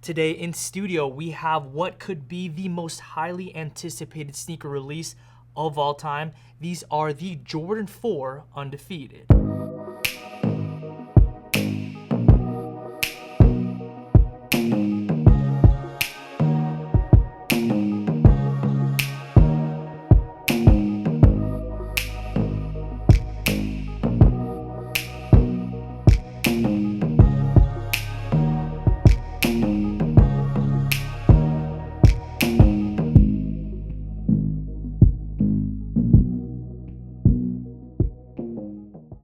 Today in studio, we have what could be the most highly anticipated sneaker release of all time. These are the Jordan 4 Undefeated.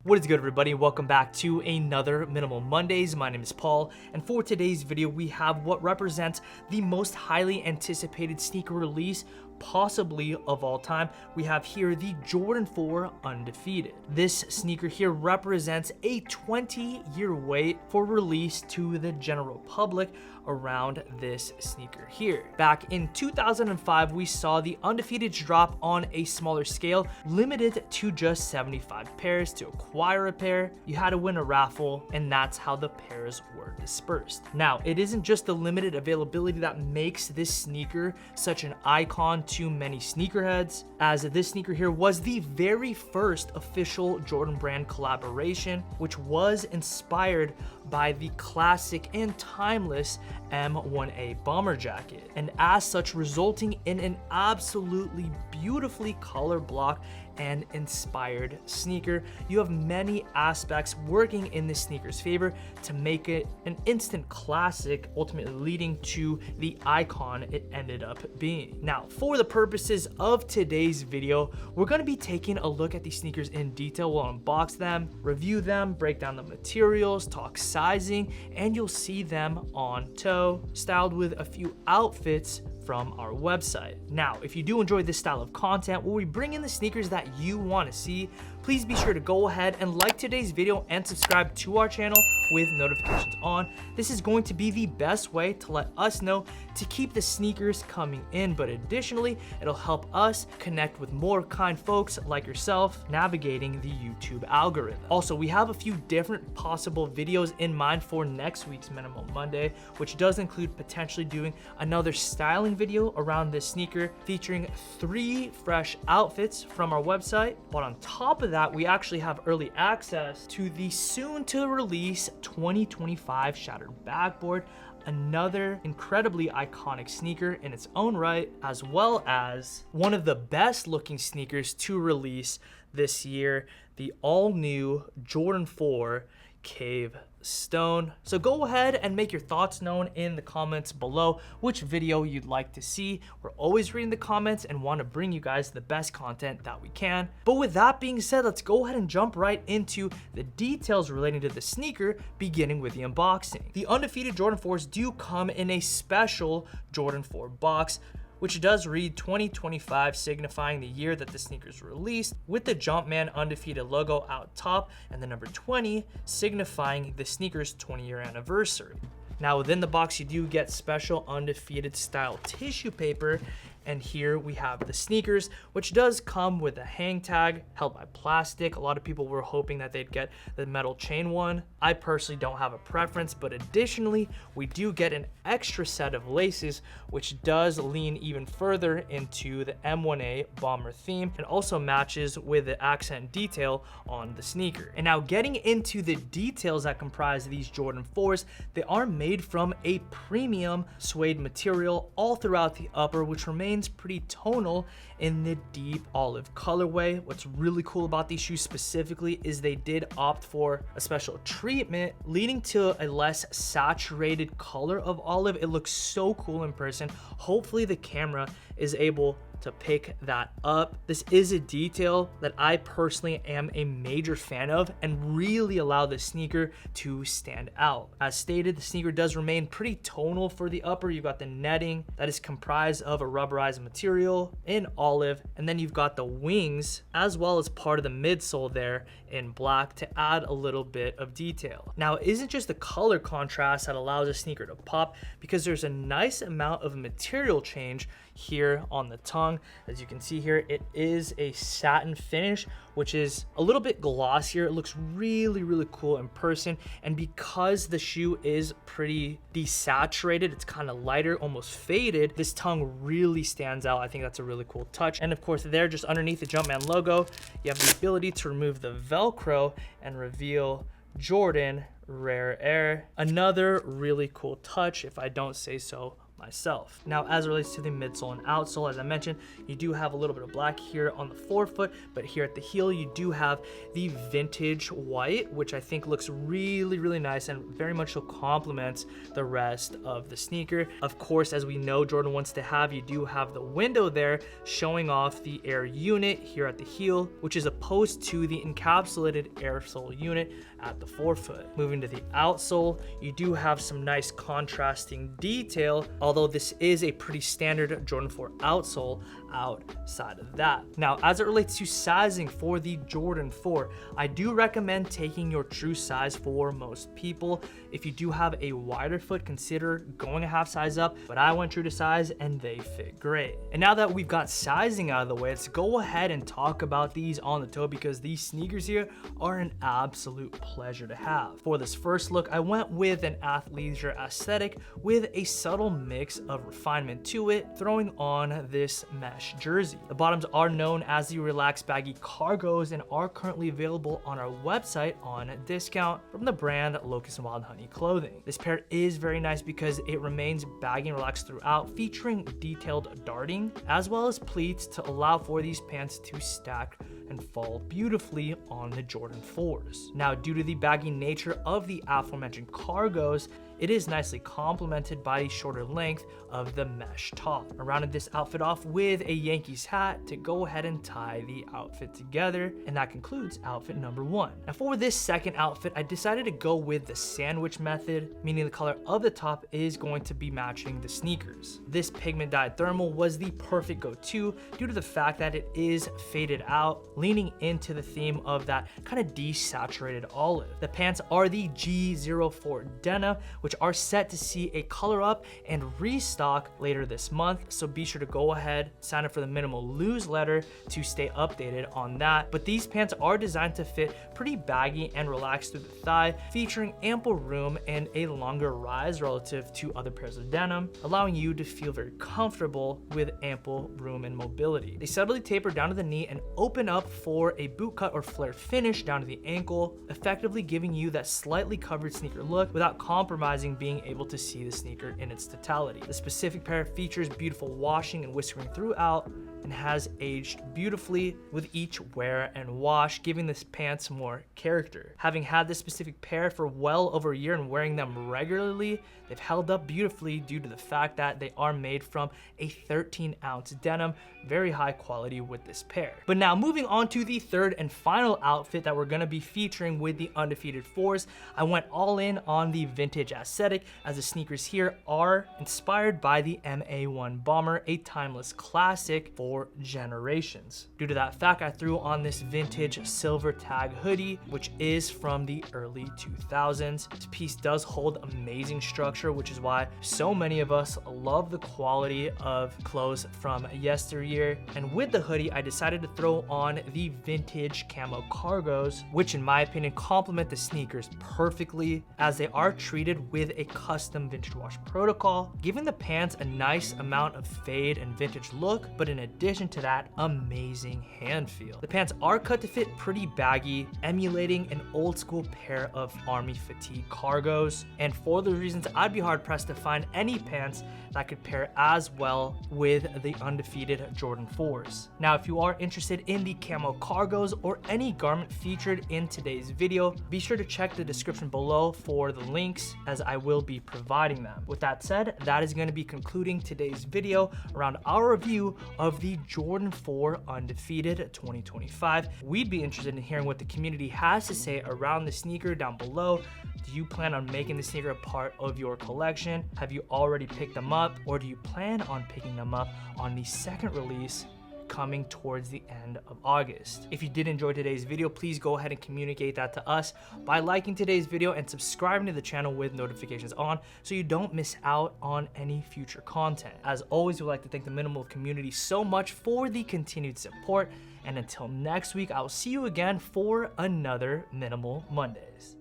What is good, everybody? Welcome back to another Minimal Mondays. My name is Paul, and for today's video, we have what represents the most highly anticipated sneaker release possibly of all time. We have here the Jordan 4 Undefeated. This sneaker here represents a 20-year wait for release to the general public around this sneaker here. Back in 2005, we saw the Undefeated drop on a smaller scale, limited to just 75 pairs. To acquire a pair, you had to win a raffle, and that's how the pairs were dispersed. Now, it isn't just the limited availability that makes this sneaker such an icon to many sneakerheads, as this sneaker here was the very first official Jordan brand collaboration, which was inspired by the classic and timeless M1A bomber jacket, and as such resulting in an absolutely beautifully color block and inspired sneaker. You have many aspects working in this sneaker's favor to make it an instant classic, ultimately leading to the icon it ended up being. Now, for the purposes of today's video, we're going to be taking a look at these sneakers in detail. We'll unbox them, review them, break down the materials, talk sizing, and you'll see them on toe, styled with a few outfits from our website. Now, if you do enjoy this style of content where we bring in the sneakers that you want to see, please be sure to go ahead and like today's video and subscribe to our channel with notifications on. This is going to be the best way to let us know to keep the sneakers coming in, but additionally, it'll help us connect with more kind folks like yourself navigating the YouTube algorithm. Also, we have a few different possible videos in mind for next week's Minimal Monday, which does include potentially doing another styling video around this sneaker featuring 3 fresh outfits from our website. But on top of that, we actually have early access to the soon to release 2025 Shattered Backboard, another incredibly iconic sneaker in its own right, as well as one of the best looking sneakers to release this year, the all new Jordan 4 Cave Stone. So go ahead and make your thoughts known in the comments below which video you'd like to see. We're always reading the comments and want to bring you guys the best content that we can. But with that being said, let's go ahead and jump right into the details relating to the sneaker, beginning with the unboxing. The Undefeated Jordan 4s do come in a special Jordan 4 box, which does read 2025, signifying the year that the sneakers were released, with the Jumpman Undefeated logo out top, and the number 20 signifying the sneakers' 20-year anniversary. Now, within the box, you do get special Undefeated style tissue paper, and here we have the sneakers, which does come with a hang tag held by plastic. A lot of people were hoping that they'd get the metal chain one. I personally don't have a preference, but additionally, we do get an extra set of laces, which does lean even further into the M1A bomber theme and also matches with the accent detail on the sneaker. And now, getting into the details that comprise these Jordan 4s, they are made from a premium suede material all throughout the upper, which remains pretty tonal in the deep olive colorway. What's really cool about these shoes specifically is they did opt for a special treatment, leading to a less saturated color of olive. It looks so cool in person. Hopefully the camera is able to pick that up. This is a detail that I personally am a major fan of and really allow the sneaker to stand out. As stated, the sneaker does remain pretty tonal for the upper. You've got the netting that is comprised of a rubberized material in olive, and then you've got the wings as well as part of the midsole there in black to add a little bit of detail. Now, it isn't just the color contrast that allows a sneaker to pop, because there's a nice amount of material change here on the tongue. tongue. As you can see here, it is a satin finish, which is a little bit glossier. It looks really, really cool in person. And because the shoe is pretty desaturated, it's kind of lighter, almost faded, this tongue really stands out. I think that's a really cool touch. And of course, there, just underneath the Jumpman logo, you have the ability to remove the Velcro and reveal Jordan Rare Air. Another really cool touch, if I don't say so myself. Now, as it relates to the midsole and outsole, as I mentioned, you do have a little bit of black here on the forefoot, but here at the heel, you do have the vintage white, which I think looks really, really nice and very much so complements the rest of the sneaker. Of course, as we know Jordan wants to have, you do have the window there showing off the air unit here at the heel, which is opposed to the encapsulated air sole unit at the forefoot. Moving to the outsole, you do have some nice contrasting detail, although this is a pretty standard Jordan 4 outsole outside of that. Now, as it relates to sizing for the Jordan 4, I do recommend taking your true size for most people. If you do have a wider foot, consider going a half size up, but I went true to size and they fit great. And now that we've got sizing out of the way, let's go ahead and talk about these on the toe, because these sneakers here are an absolute pleasure to have. For this first look, I went with an athleisure aesthetic with a subtle mix of refinement to it, throwing on this mesh jersey. The bottoms are known as the relaxed baggy cargos and are currently available on our website on discount from the brand Locust and Wild Honey Clothing. This pair is very nice because it remains baggy and relaxed throughout, featuring detailed darting as well as pleats to allow for these pants to stack and fall beautifully on the Jordan 4s. Now, due to the baggy nature of the aforementioned cargos, it is nicely complemented by the shorter length of the mesh top. I rounded this outfit off with a Yankees hat to go ahead and tie the outfit together, and that concludes outfit number 1. Now, for this second outfit, I decided to go with the sandwich method, meaning the color of the top is going to be matching the sneakers. This pigment dyed thermal was the perfect go-to due to the fact that it is faded out, leaning into the theme of that kind of desaturated olive. The pants are the G04 denim, which are set to see a color up and restock later this month, so be sure to go ahead, sign up for the minimal newsletter to stay updated on that. But these pants are designed to fit pretty baggy and relaxed through the thigh, featuring ample room and a longer rise relative to other pairs of denim, allowing you to feel very comfortable with ample room and mobility. They subtly taper down to the knee and open up for a boot cut or flare finish down to the ankle, effectively giving you that slightly covered sneaker look without compromising being able to see the sneaker in its totality. The specific pair features beautiful washing and whiskering throughout and has aged beautifully with each wear and wash, giving this pants more character. Having had this specific pair for well over a year and wearing them regularly, they've held up beautifully due to the fact that they are made from a 13-ounce denim, very high quality with this pair. But now moving on to the third and final outfit that we're gonna be featuring with the Undefeated 4s, I went all in on the vintage aesthetic, as the sneakers here are inspired by the MA1 Bomber, a timeless classic for generations. Due to that fact, I threw on this vintage silver tag hoodie, which is from the early 2000s. This piece does hold amazing structure, which is why so many of us love the quality of clothes from yesteryear. And with the hoodie, I decided to throw on the vintage camo cargos, which in my opinion complement the sneakers perfectly, as they are treated with a custom vintage wash protocol, giving the pants a nice amount of fade and vintage look, but in addition to that, amazing hand feel. The pants are cut to fit pretty baggy, emulating an old school pair of army fatigue cargos, and for those reasons, I'd be hard pressed to find any pants that could pair as well with the Undefeated Jordan 4s. Now, if you are interested in the camo cargos or any garment featured in today's video, be sure to check the description below for the links, as I will be providing them. With that said, that is going to be concluding today's video around our review of the Jordan 4 Undefeated 2025. We'd be interested in hearing what the community has to say around the sneaker down below. Do you plan on making the sneaker a part of your collection? Have you already picked them up, or do you plan on picking them up on the second release coming towards the end of August. If you did enjoy today's video, please go ahead and communicate that to us by liking today's video and subscribing to the channel with notifications on so you don't miss out on any future content. As always, we'd like to thank the Minimal community so much for the continued support, and until next week, I'll see you again for another Minimal Mondays.